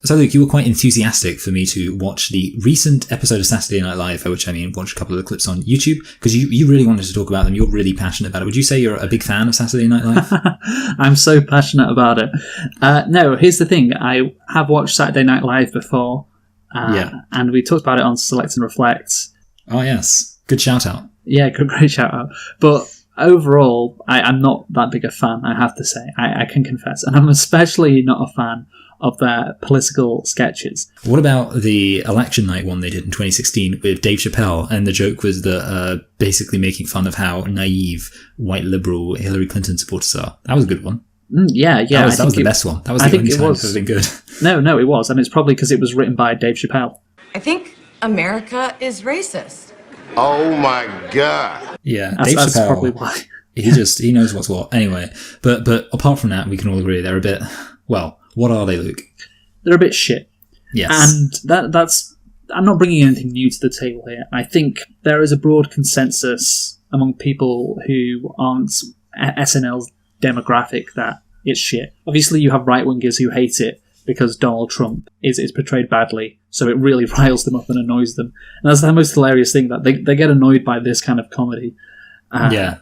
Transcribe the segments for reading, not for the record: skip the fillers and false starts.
So, Luke, you were quite enthusiastic for me to watch the recent episode of Saturday Night Live, by which I mean watch a couple of the clips on YouTube, because you really wanted to talk about them. You're really passionate about it. Would you say you're a big fan of Saturday Night Live? I'm so passionate about it. No, here's the thing. I have watched Saturday Night Live before, and we talked about it on Select and Reflect. Oh, yes. Good shout-out. Yeah, great shout-out. But overall, I'm not that big a fan, I have to say. I can confess. And I'm especially not a fan of their political sketches. What about the election night one they did in 2016 with Dave Chappelle? And the joke was that basically making fun of how naive white liberal Hillary Clinton supporters are. That was a good one. Yeah. That was the best one. That was the only time it has been good. No, it was. And it's probably because it was written by Dave Chappelle. I think America is racist. Oh my God. Yeah, that's probably why. he knows what's what. Anyway, but apart from that, we can all agree they're a bit, well, what are they, Luke? They're a bit shit. Yes. And that's... I'm not bringing anything new to the table here. I think there is a broad consensus among people who aren't SNL's demographic that it's shit. Obviously, you have right-wingers who hate it because Donald Trump is portrayed badly, so it really riles them up and annoys them. And that's the most hilarious thing, that they get annoyed by this kind of comedy. It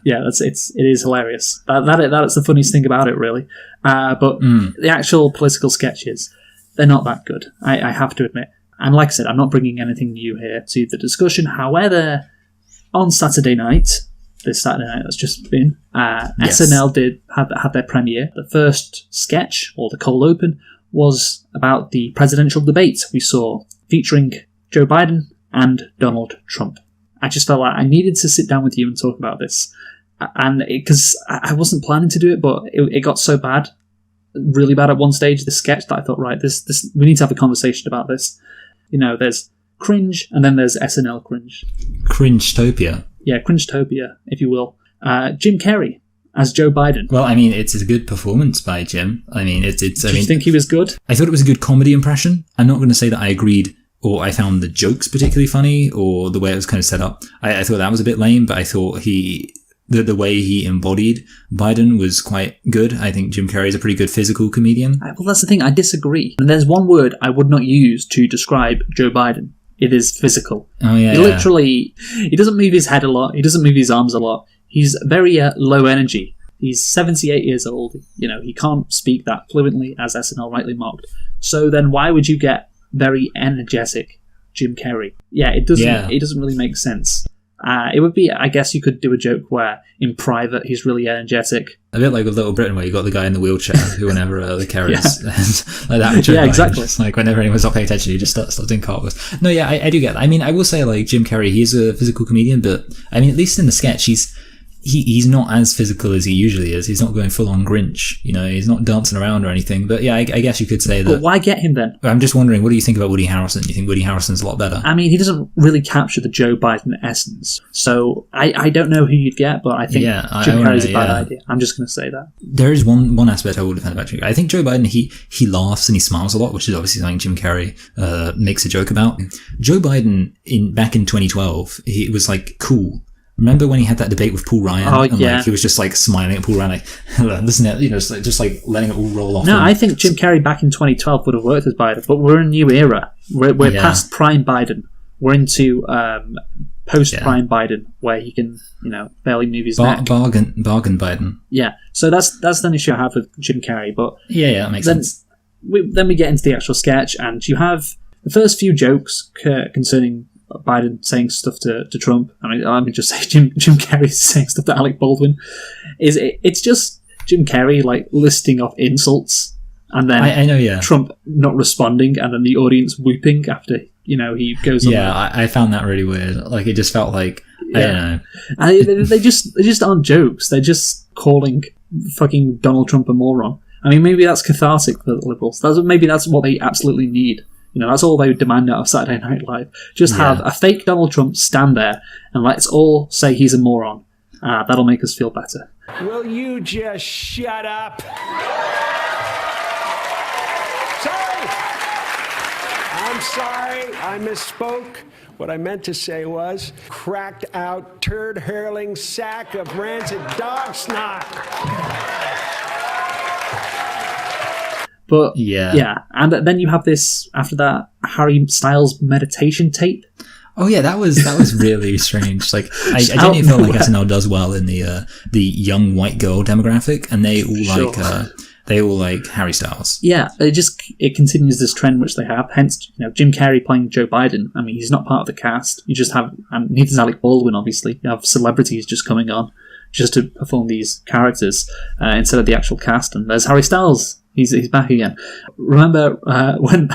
is hilarious. That's the funniest thing about it, really. But the actual political sketches, they're not that good, I have to admit. And like I said, I'm not bringing anything new here to the discussion. However, on Saturday night, this Saturday night that's just been, SNL had their premiere. The first sketch, or the cold open, was about the presidential debate we saw, featuring Joe Biden and Donald Trump. I just felt like I needed to sit down with you and talk about this. And because I wasn't planning to do it, but it got so bad, really bad at one stage, this sketch, that I thought, right, this we need to have a conversation about this. You know, there's cringe, and then there's SNL cringe. Cringe-topia. Yeah, cringe-topia, if you will. Jim Carrey as Joe Biden. Well, I mean, it's a good performance by Jim. I mean, Do you think he was good? I thought it was a good comedy impression. I'm not going to say that I agreed or I found the jokes particularly funny or the way it was kind of set up. I thought that was a bit lame, but I thought the way he embodied Biden was quite good. I think Jim Carrey is a pretty good physical comedian. Well, that's the thing. I disagree. And there's one word I would not use to describe Joe Biden. It is physical. Oh, yeah. He doesn't move his head a lot. He doesn't move his arms a lot. He's very low energy. He's 78 years old. You know, he can't speak that fluently, as SNL rightly mocked. So then why would you get very energetic Jim Carrey? Yeah, it doesn't really make sense. It would be, I guess you could do a joke where in private he's really energetic. A bit like with Little Britain, where you got the guy in the wheelchair who whenever the carries like that. Joke, yeah, exactly. It's like whenever anyone's not paying attention, you just start doing cartwheels. No, yeah, I do get that. I mean, I will say, like, Jim Carrey, he's a physical comedian, but I mean, at least in the sketch, he's not as physical as he usually is. He's not going full on Grinch, you know, he's not dancing around or anything. But yeah, I guess you could say that. But why get him then? I'm just wondering, what do you think about Woody Harrelson? You think Woody Harrelson's a lot better? I mean, he doesn't really capture the Joe Biden essence. So I don't know who you'd get, but I think Jim Carrey's a bad idea. I'm just going to say that. There is one aspect I will defend about Jim Carrey. I think Joe Biden, he laughs and he smiles a lot, which is obviously something Jim Carrey makes a joke about. Joe Biden, back in 2012, he was like cool. Remember when he had that debate with Paul Ryan? Oh, yeah. Like, he was just like smiling at Paul Ryan, like, listen, you know, just like letting it all roll off. No, I think Jim Carrey back in 2012 would have worked as Biden, but we're in a new era. We're past Prime Biden. We're into post-Prime Biden, where he can, you know, barely move his neck. Bargain Biden. Yeah, so that's an issue I have with Jim Carrey. But yeah, that makes sense. Then we get into the actual sketch, and you have the first few jokes concerning Biden saying stuff to Trump. I mean, let me just say Jim Carrey saying stuff to Alec Baldwin. It's just Jim Carrey like listing off insults, and then I know, Trump not responding, and then the audience whooping after, you know, he goes on. Yeah, I found that really weird. Like, it just felt like, I don't know. And they just aren't jokes. They're just calling fucking Donald Trump a moron. I mean, maybe that's cathartic for the Liberals. Maybe that's what they absolutely need. You know, that's all they would demand out of Saturday Night Live. Just have a fake Donald Trump stand there and let's all say he's a moron. That'll make us feel better. Will you just shut up? I'm sorry, I misspoke. What I meant to say was cracked out, turd-hurling sack of rancid dog snot. But Yeah. and then you have this after that Harry Styles meditation tape. Oh yeah, that was really strange. Like I genuinely feel like SNL does well in the young white girl demographic, and they all like Harry Styles. Yeah, it continues this trend which they have. Hence, Jim Carrey playing Joe Biden. I mean, he's not part of the cast. You just have, and neither is Alec Baldwin. Obviously, you have celebrities just coming on just to perform these characters instead of the actual cast. And there's Harry Styles. He's back again. Remember when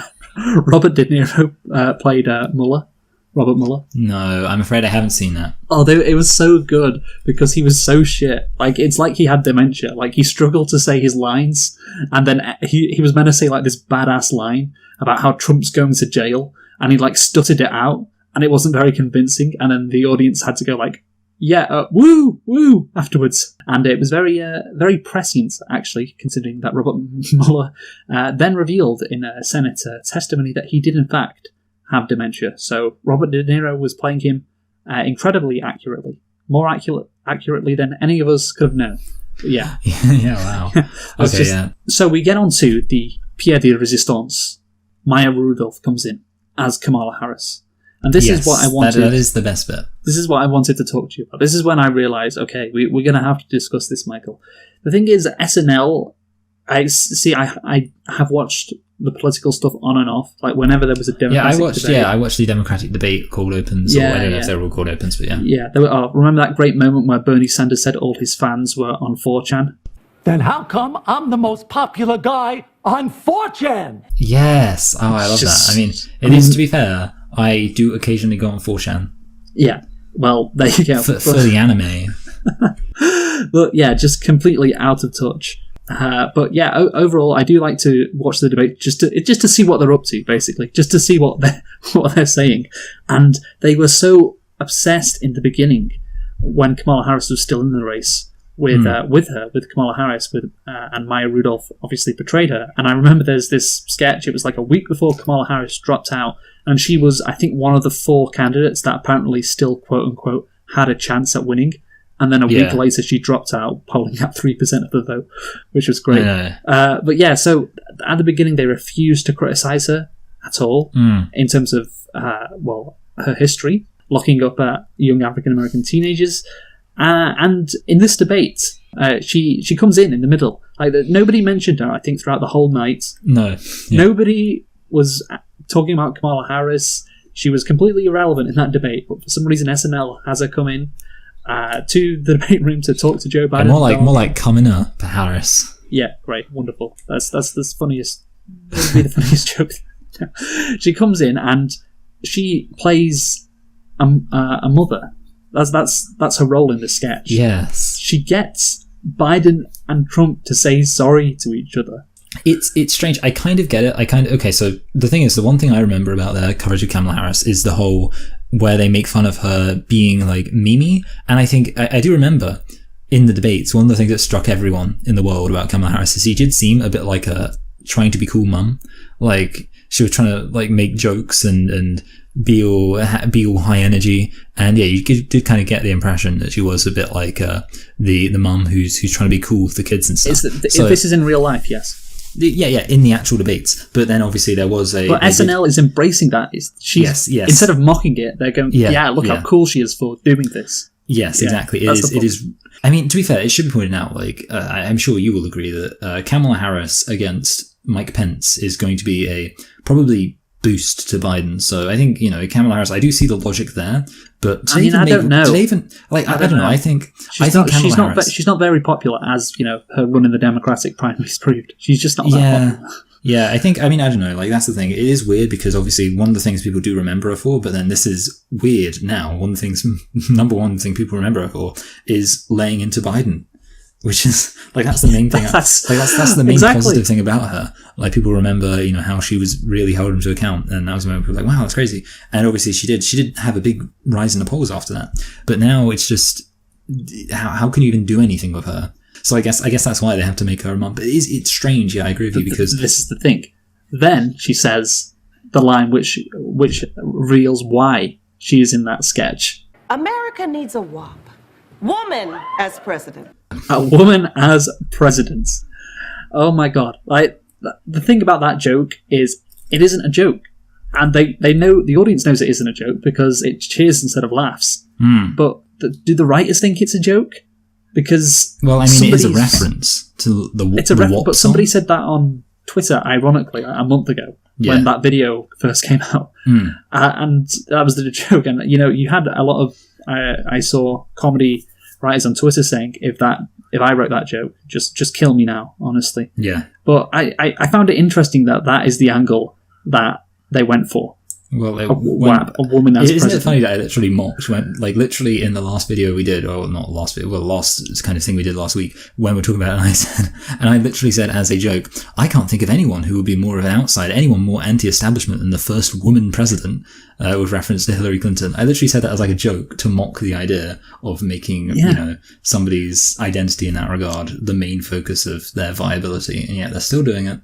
Robert De Niro played Mueller? Robert Mueller? No, I'm afraid I haven't seen that. Oh, it was so good because he was so shit. Like, it's like he had dementia. Like, he struggled to say his lines, and then he was meant to say, like, this badass line about how Trump's going to jail, and he, like, stuttered it out, and it wasn't very convincing, and then the audience had to go, like, yeah, woo, woo, afterwards. And it was very, very prescient, actually, considering that Robert Mueller then revealed in a Senate testimony that he did, in fact, have dementia. So Robert De Niro was playing him incredibly accurately, more accurately than any of us could have known. But yeah. Yeah, wow. Okay, yeah. So we get on to the Pierre de Resistance. Maya Rudolph comes in as Kamala Harris. And this is what I wanted. That is the best bit. This is what I wanted to talk to you about. This is when I realised, okay, we're going to have to discuss this, Michael. The thing is, SNL, I have watched the political stuff on and off. Like, whenever there was a Democratic debate. I watched the Democratic debate called Opens. I don't know if they were all called Opens, but yeah. Yeah, remember that great moment where Bernie Sanders said all his fans were on 4chan? Then how come I'm the most popular guy on 4chan? Yes. Oh, I love that. I mean, it is, to be fair, I do occasionally go on 4chan. Yeah. Well, there you go. For the anime. But yeah, just completely out of touch. But yeah, overall, I do like to watch the debate just to see what they're up to, basically, just to see what they're saying. And they were so obsessed in the beginning when Kamala Harris was still in the race with Kamala Harris, and Maya Rudolph obviously portrayed her. And I remember there's this sketch. It was like a week before Kamala Harris dropped out, and she was, I think, one of the 4 candidates that apparently still, quote unquote, had a chance at winning. And then a week later, she dropped out, polling at 3% of the vote, which was great. But yeah, so at the beginning, they refused to criticise her at all in terms of, her history, locking up young African-American teenagers. And in this debate, she comes in the middle. Like, nobody mentioned her, I think, throughout the whole night. No. Yeah. Nobody was talking about Kamala Harris. She was completely irrelevant in that debate, but for some reason, SNL has her come in to the debate room to talk to Joe Biden. More like coming up, Harris. Yeah, great, wonderful. That's the funniest. That'd be the funniest joke. She comes in and she plays a mother. That's her role in the sketch. Yes, she gets Biden and Trump to say sorry to each other. It's strange. I kind of get it. Okay, so the thing is, the one thing I remember about their coverage of Kamala Harris is the whole where they make fun of her being like Mimi. And I think I do remember in the debates, one of the things that struck everyone in the world about Kamala Harris is she did seem a bit like a trying to be cool mum. Like, she was trying to like make jokes and be all high energy. And yeah, you did kind of get the impression that she was a bit like the mum who's trying to be cool with the kids and stuff. So this is in real life, yes. Yeah, in the actual debates. But then obviously there was But SNL is embracing that. Yes. Instead of mocking it, they're going, look how cool she is for doing this. Yes, exactly. It is. I mean, to be fair, it should be pointed out, like, I'm sure you will agree that Kamala Harris against Mike Pence is going to be a probably boost to Biden. So I think, Kamala Harris, I do see the logic there. But I don't know. Do they even, like, I don't know. I think she's not very popular, as her run in the Democratic primaries proved. She's just not that popular. Yeah, I don't know. Like, that's the thing. It is weird because obviously one of the things people do remember her for, but then this is weird now. Number one thing people remember her for is laying into Biden, which is like, that's the main thing. that's the main positive thing about her. Like, people remember, how she was really held him to account, and that was the moment people were like, wow, that's crazy. And obviously she did have a big rise in the polls after that. But now it's just, how can you even do anything with her? So I guess that's why they have to make her a mum. But it's strange, I agree with you, because this is the thing. Then she says the line which reveals why she is in that sketch. America needs a WAP. Woman as president. A woman as president. Oh my god. the thing about that joke is it isn't a joke. And they know, the audience knows it isn't a joke because it cheers instead of laughs. But do the writers think it's a joke? Because well, I mean, it is a reference to the it's a reference, but somebody said that on Twitter, ironically, a month ago when that video first came out, and that was the joke. And you had a lot of I saw comedy writers on Twitter saying, if I wrote that joke, just kill me now, honestly. Yeah. But I found it interesting that is the angle that they went for. Well, a woman as isn't president. it funny that I literally mocked literally in the last video we did, or not last video, well, last kind of thing we did last week when we're talking about it, and I literally said as a joke, I can't think of anyone who would be more of an outsider, anyone more anti-establishment than the first woman president, with reference to Hillary Clinton. I literally said that as like a joke to mock the idea of making somebody's identity in that regard the main focus of their viability, and yet they're still doing it.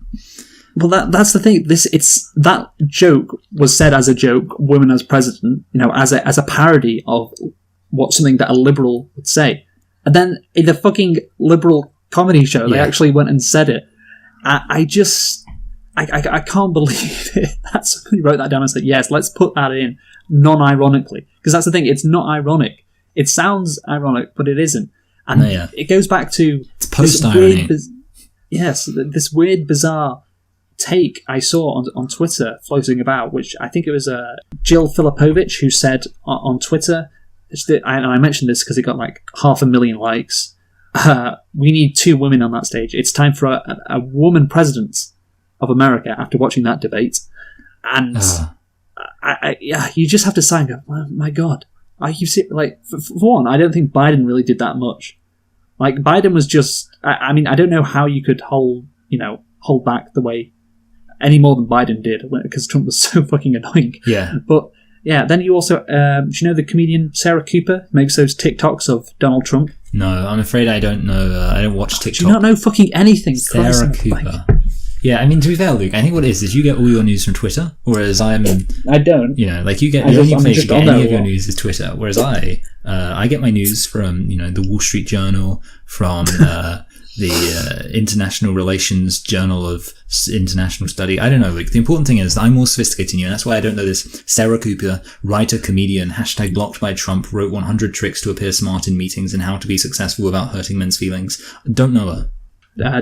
Well, that's the thing. That joke was said as a joke, women as president, as a parody of something that a liberal would say. And then in the fucking liberal comedy show, they actually went and said it. I can't believe it. That somebody wrote that down and said, yes, let's put that in non-ironically. Because that's the thing, it's not ironic. It sounds ironic, but it isn't. And it goes back to it's post-irony. This weird, bizarre take I saw on Twitter floating about, which I think it was Jill Filipovich who said on Twitter, and I mentioned this because it got like 500,000 likes, we need 2 women on that stage. It's time for a woman president of America after watching that debate. And you just have to sign up. Oh, my God. You see, like, for one, I don't think Biden really did that much. Like, Biden was just, I mean, I don't know how you could hold back the way any more than Biden did, because Trump was so fucking annoying. Yeah. But yeah, then you also, do you know the comedian Sarah Cooper makes those TikToks of Donald Trump? No, I'm afraid I don't know. I don't watch TikTok. Do you not know fucking anything? Sarah Cooper. Yeah, I mean, to be fair, Luke, I think what it is you get all your news from Twitter, whereas I don't. Like you get the only place you get any of your news is Twitter, whereas I get my news from the Wall Street Journal, from the International Relations Journal of International Study. I don't know, Luke. The important thing is that I'm more sophisticated than you, and that's why I don't know this. Sarah Cooper, writer, comedian, #blocked by Trump, wrote 100 tricks to appear smart in meetings and how to be successful without hurting men's feelings. Don't know her.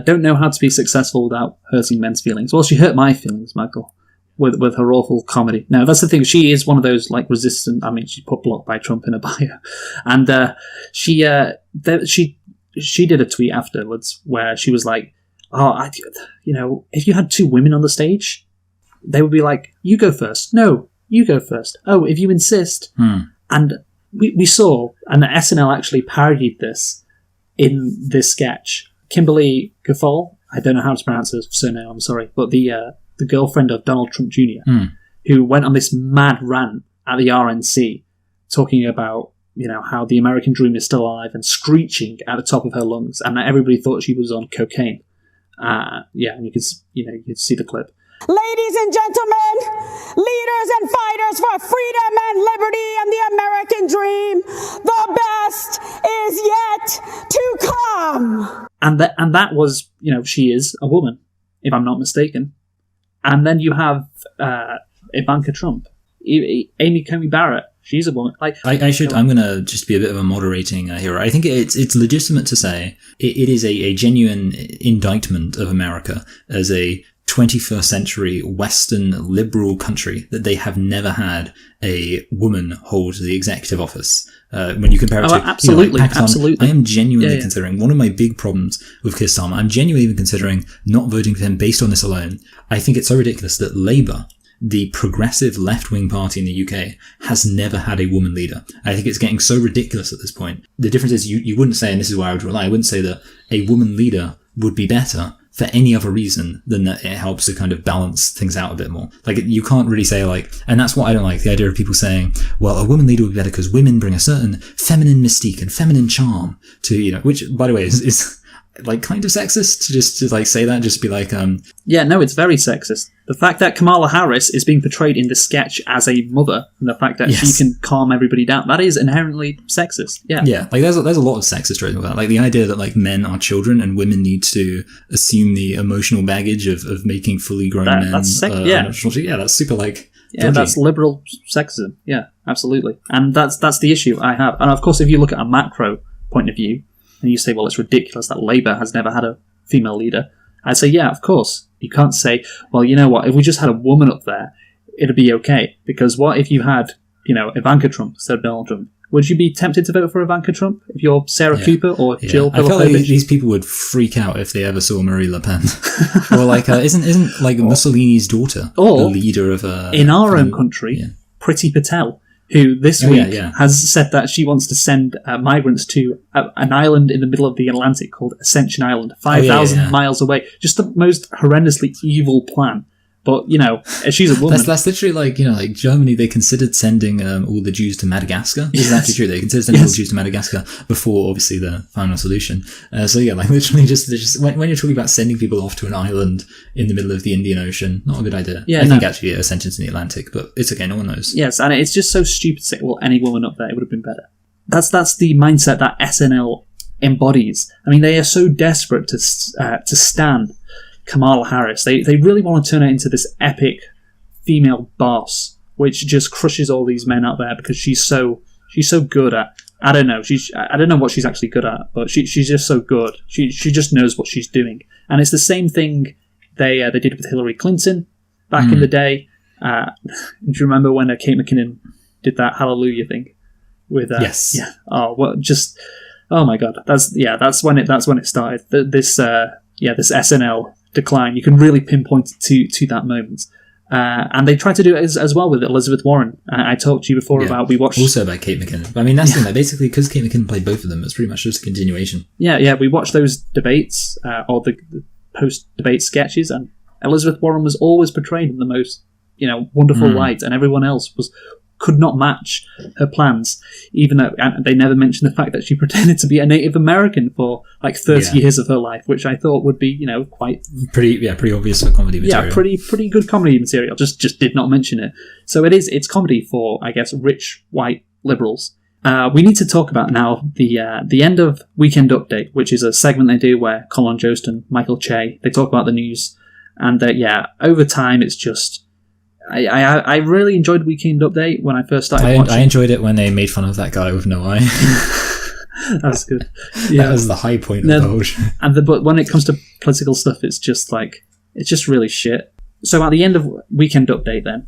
Don't know how to be successful without hurting men's feelings. Well, she hurt my feelings, Michael, with her awful comedy. Now, that's the thing. She is one of those, like, resistant... I mean, she put blocked by Trump in her bio. And she did a tweet afterwards where she was like, if you had 2 women on the stage, they would be like, you go first. No, you go first. Oh, if you insist. And we saw, and SNL actually parodied this in this sketch. Kimberly Guilfoyle, I don't know how to pronounce her surname, I'm sorry, but the girlfriend of Donald Trump Jr., who went on this mad rant at the RNC talking about how the American dream is still alive and screeching at the top of her lungs, and everybody thought she was on cocaine. And you could see the clip. Ladies and gentlemen, leaders and fighters for freedom and liberty and the American dream, the best is yet to come. And that was, she is a woman, if I'm not mistaken. And then you have Ivanka Trump, Amy Coney Barrett. She's a woman. Like I'm going to just be a bit of a moderating hero. I think it's legitimate to say it is a genuine indictment of America as a 21st century Western liberal country that they have never had a woman hold the executive office. When you compare it to absolutely, Pakistan, absolutely. I am genuinely considering one of my big problems with Keir Starmer. I'm genuinely even considering not voting for him based on this alone. I think it's so ridiculous that Labour, the progressive left-wing party in the UK, has never had a woman leader. I think it's getting so ridiculous at this point. The difference is you wouldn't say, and this is where I would rely, I wouldn't say that a woman leader would be better for any other reason than that it helps to kind of balance things out a bit more. Like, you can't really say, like, and that's what I don't like, the idea of people saying, well, a woman leader would be better because women bring a certain feminine mystique and feminine charm to, which, by the way, is like kind of sexist to like say that, just be like, Yeah, no, it's very sexist. The fact that Kamala Harris is being portrayed in the sketch as a mother, and the fact that she can calm everybody down, that is inherently sexist. Yeah. Yeah, like there's a lot of sexist tropes about that. Like the idea that like men are children and women need to assume the emotional baggage of making fully grown men. That's yeah, that's super like. Yeah, that's liberal sexism. Yeah, absolutely. And that's the issue I have. And of course, if you look at a macro point of view, and you say, well, it's ridiculous that Labour has never had a female leader, I'd say, yeah, of course. You can't say, well, you know what, if we just had a woman up there, it'd be okay. Because what if you had, Ivanka Trump instead of Donald Trump? Would you be tempted to vote for Ivanka Trump if you're Sarah Cooper or Jill Philippovich? I felt like these people would freak out if they ever saw Marie Le Pen. Or like, isn't like Mussolini's daughter the leader of in our own country, Priti Patel, who this week has said that she wants to send migrants to an island in the middle of the Atlantic called Ascension Island, 5,000 miles away. Just the most horrendously evil plan. But, she's a woman. That's literally like, like Germany, they considered sending all the Jews to Madagascar. This is actually true. They considered sending all the Jews to Madagascar before, obviously, the final solution. So, yeah, like literally just when you're talking about sending people off to an island in the middle of the Indian Ocean, not a good idea. Yeah, I think actually Ascension's in the Atlantic, but it's okay, no one knows. Yes, and it's just so stupid to say, well, any woman up there, it would have been better. That's the mindset that SNL embodies. I mean, they are so desperate to stand Kamala Harris. They really want to turn her into this epic female boss, which just crushes all these men out there because she's so good at. I don't know what she's actually good at, but she's just so good. She just knows what she's doing, and it's the same thing they did with Hillary Clinton back in the day. Do you remember when Kate McKinnon did that Hallelujah thing with? Yes. Yeah. Oh my God. That's when it started. This SNL decline. You can really pinpoint it to that moment. And they tried to do it as well with Elizabeth Warren. I talked to you before about we watched also about Kate McKinnon. I mean, that's the thing. Like, basically, because Kate McKinnon played both of them, it's pretty much just a continuation. Yeah. We watched those debates or the post-debate sketches, and Elizabeth Warren was always portrayed in the most wonderful light, and everyone else could not match her plans, even though they never mentioned the fact that she pretended to be a Native American for like 30 years of her life, which I thought would be, quite pretty obvious for comedy material. Yeah, pretty good comedy material. Just did not mention it. So it's comedy for, I guess, rich white liberals. We need to talk about now the end of Weekend Update, which is a segment they do where Colin Jost and Michael Che, they talk about the news, and over time it's just. I really enjoyed Weekend Update when I first started watching. I enjoyed it when they made fun of that guy with no eye. That's good. Yeah. That was the high point of the whole show. But when it comes to political stuff, it's just really shit. So at the end of Weekend Update, then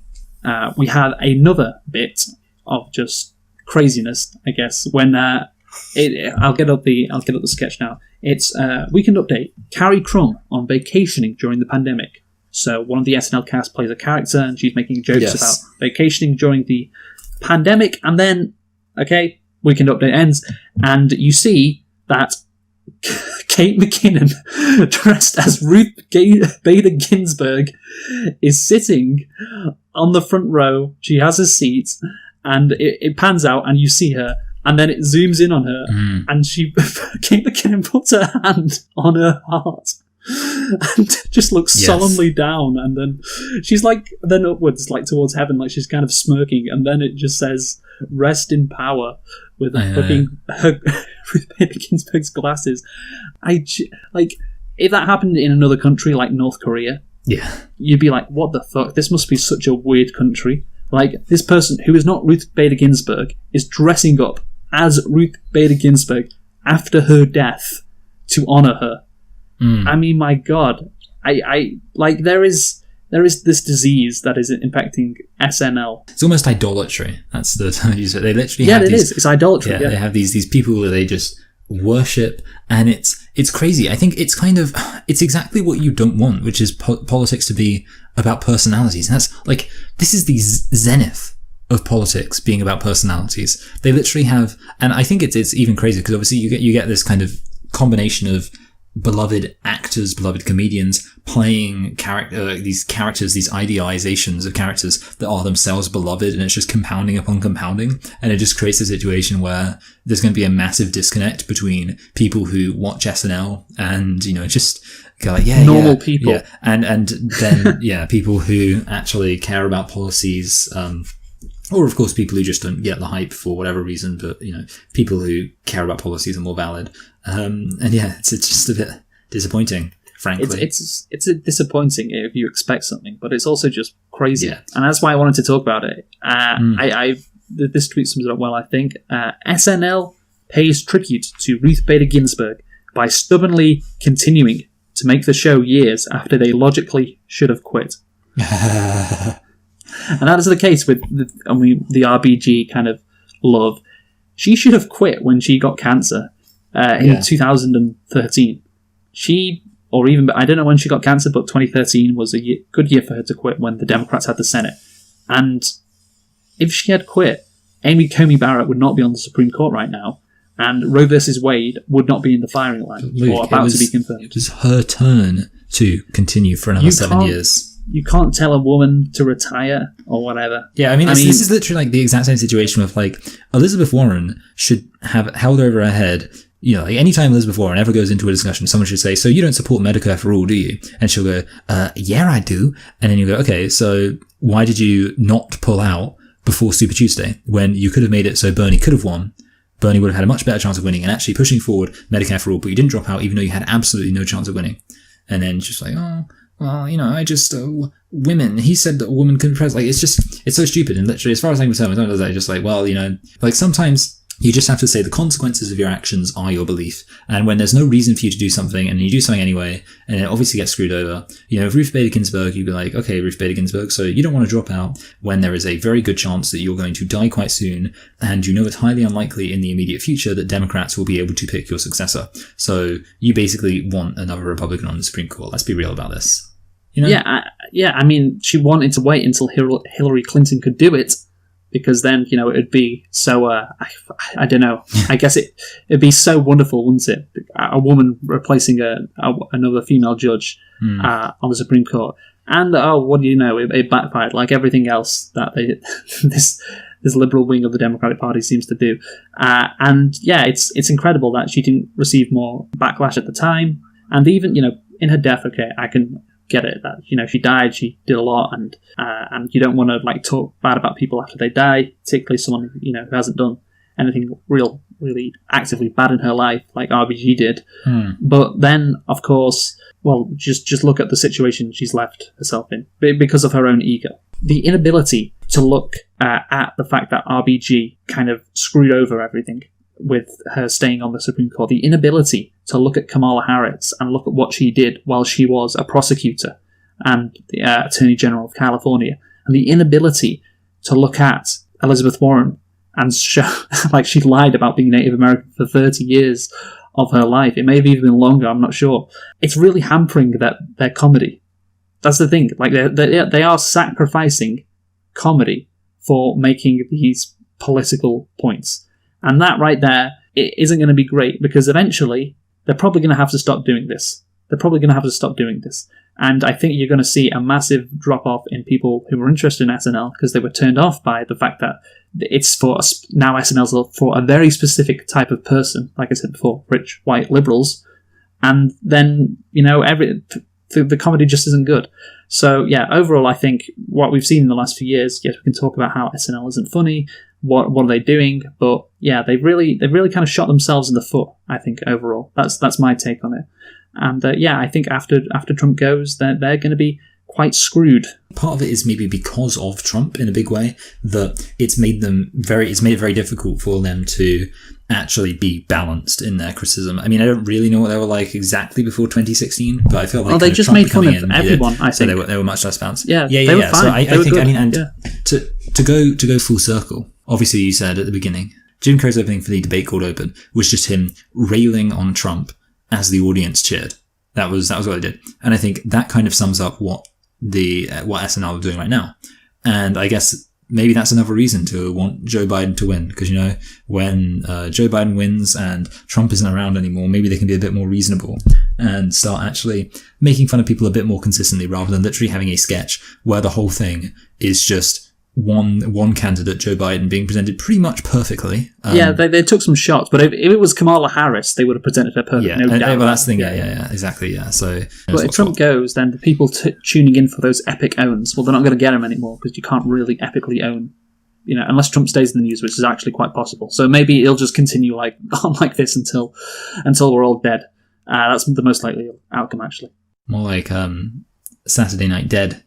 we had another bit of just craziness, I guess. When I'll get up the sketch now. It's Weekend Update. Carrie Crum on vacationing during the pandemic. So one of the SNL cast plays a character, and she's making jokes about vacationing during the pandemic. And then, Weekend Update ends, and you see that Kate McKinnon, dressed as Ruth Bader Ginsburg, is sitting on the front row. She has a seat, and it pans out, and you see her, and then it zooms in on her, and Kate McKinnon puts her hand on her heart. And just looks solemnly down, and then she's then upwards, towards heaven, like she's kind of smirking, and then it just says "Rest in power" with fucking Ruth Bader Ginsburg's glasses. If that happened in another country like North Korea, you'd be like, "What the fuck? This must be such a weird country." Like, this person who is not Ruth Bader Ginsburg is dressing up as Ruth Bader Ginsburg after her death to honor her. I mean, my God, there is this disease that is impacting SNL. It's almost idolatry. That's the term you use. They literally have it is. It's idolatry. Yeah, they have these people that they just worship, and it's crazy. I think it's exactly what you don't want, which is politics to be about personalities. And that's this is the zenith of politics being about personalities. They literally have, and I think it's even crazier because obviously you get this kind of combination of beloved actors, beloved comedians playing these characters, these idealizations of characters that are themselves beloved, and it's just compounding upon compounding, and it just creates a situation where there's going to be a massive disconnect between people who watch SNL and, you know, just go like, normal people. Yeah. And then, people who actually care about policies, or of course people who just don't get the hype for whatever reason, but, you know, people who care about policies are more valid. It's just a bit disappointing, frankly. It's disappointing if you expect something, but it's also just crazy. Yeah. And that's why I wanted to talk about it. This tweet sums it up well, I think. SNL pays tribute to Ruth Bader Ginsburg by stubbornly continuing to make the show years after they logically should have quit. And that is the case with the RBG kind of love. She should have quit when she got cancer in 2013. I don't know when she got cancer, but 2013 was a good year for her to quit when the Democrats had the Senate. And if she had quit, Amy Coney Barrett would not be on the Supreme Court right now, and Roe versus Wade would not be in the firing line, or about to be confirmed. It was her turn to continue for another 7 years. You can't tell a woman to retire or whatever. Yeah, I mean, this is literally like the exact same situation with, like, Elizabeth Warren should have held over her head. You know, like, anytime Elizabeth Warren ever goes into a discussion, someone should say, "So you don't support Medicare for all, do you?" And she'll go, "Yeah, I do." And then you go, "Okay, so why did you not pull out before Super Tuesday when you could have made it so Bernie could have won? Bernie would have had a much better chance of winning and actually pushing forward Medicare for all, but you didn't drop out even though you had absolutely no chance of winning." And then she's like, "Oh, well, you know, I just, women, he said that a woman couldn't press." Like, it's so stupid. And literally, as far as I'm concerned, it's just like, well, you know, like, sometimes you just have to say the consequences of your actions are your belief. And when there's no reason for you to do something and you do something anyway, and it obviously gets screwed over, you know, if Ruth Bader Ginsburg, you'd be like, okay, Ruth Bader Ginsburg, so you don't want to drop out when there is a very good chance that you're going to die quite soon, and you know it's highly unlikely in the immediate future that Democrats will be able to pick your successor. So you basically want another Republican on the Supreme Court. Let's be real about this. You know? I mean, she wanted to wait until Hillary Clinton could do it, because then, you know, it'd be so, I don't know, I guess it'd be so wonderful, wouldn't it? A woman replacing another female judge on the Supreme Court. And, what do you know, it backfired, like everything else that this liberal wing of the Democratic Party seems to do. It's incredible that she didn't receive more backlash at the time. And even, you know, in her death, okay, I can get it, that, you know, she died, she did a lot, and you don't want to, like, talk bad about people after they die, particularly someone, you know, who hasn't done anything really actively bad in her life like RBG did. But then, of course, well, just look at the situation she's left herself in because of her own ego. The inability to look at the fact that RBG kind of screwed over everything with her staying on the Supreme Court, the inability to look at Kamala Harris and look at what she did while she was a prosecutor and the Attorney General of California, and the inability to look at Elizabeth Warren and show like she lied about being Native American for 30 years of her life. It may have even been longer, I'm not sure. It's really hampering their comedy. That's the thing. Like, they are sacrificing comedy for making these political points. And that right there, it isn't going to be great, because eventually they're probably going to have to stop doing this. And I think you're going to see a massive drop-off in people who were interested in SNL because they were turned off by the fact that it's for now SNL's for a very specific type of person, like I said before, rich, white liberals. And then, you know, the comedy just isn't good. So, yeah, overall, I think what we've seen in the last few years, yes, we can talk about how SNL isn't funny, what are they doing, but yeah, they've really kind of shot themselves in the foot, I think, overall. That's my take on it. And I think after Trump goes, they're going to be quite screwed. Part of it is maybe because of Trump in a big way, that it's made it very difficult for them to actually be balanced in their criticism. I mean, I don't really know what they were like exactly before 2016, but I feel like they just made fun of everyone. I think so they were much less balanced. Yeah. They were fine. So I think good. I mean, and to go full circle. Obviously, you said at the beginning, Jim Carrey's opening for the debate cold open was just him railing on Trump as the audience cheered. That was what they did, and I think that kind of sums up what SNL are doing right now. And I guess maybe that's another reason to want Joe Biden to win, because, you know, when Joe Biden wins and Trump isn't around anymore, maybe they can be a bit more reasonable and start actually making fun of people a bit more consistently rather than literally having a sketch where the whole thing is just one candidate, Joe Biden, being presented pretty much perfectly. They took some shots, but if it was Kamala Harris, they would have presented her perfectly. Yeah, no doubt. well, that's the thing. Yeah, exactly. Yeah, so. But if Trump goes, then the people tuning in for those epic owns, well, they're not going to get him anymore because you can't really epically own, unless Trump stays in the news, which is actually quite possible. So maybe it'll just continue on like this until we're all dead. That's the most likely outcome, actually. More like Saturday Night Dead.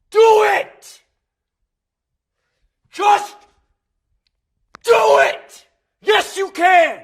Do it! Just do it! Yes, you can!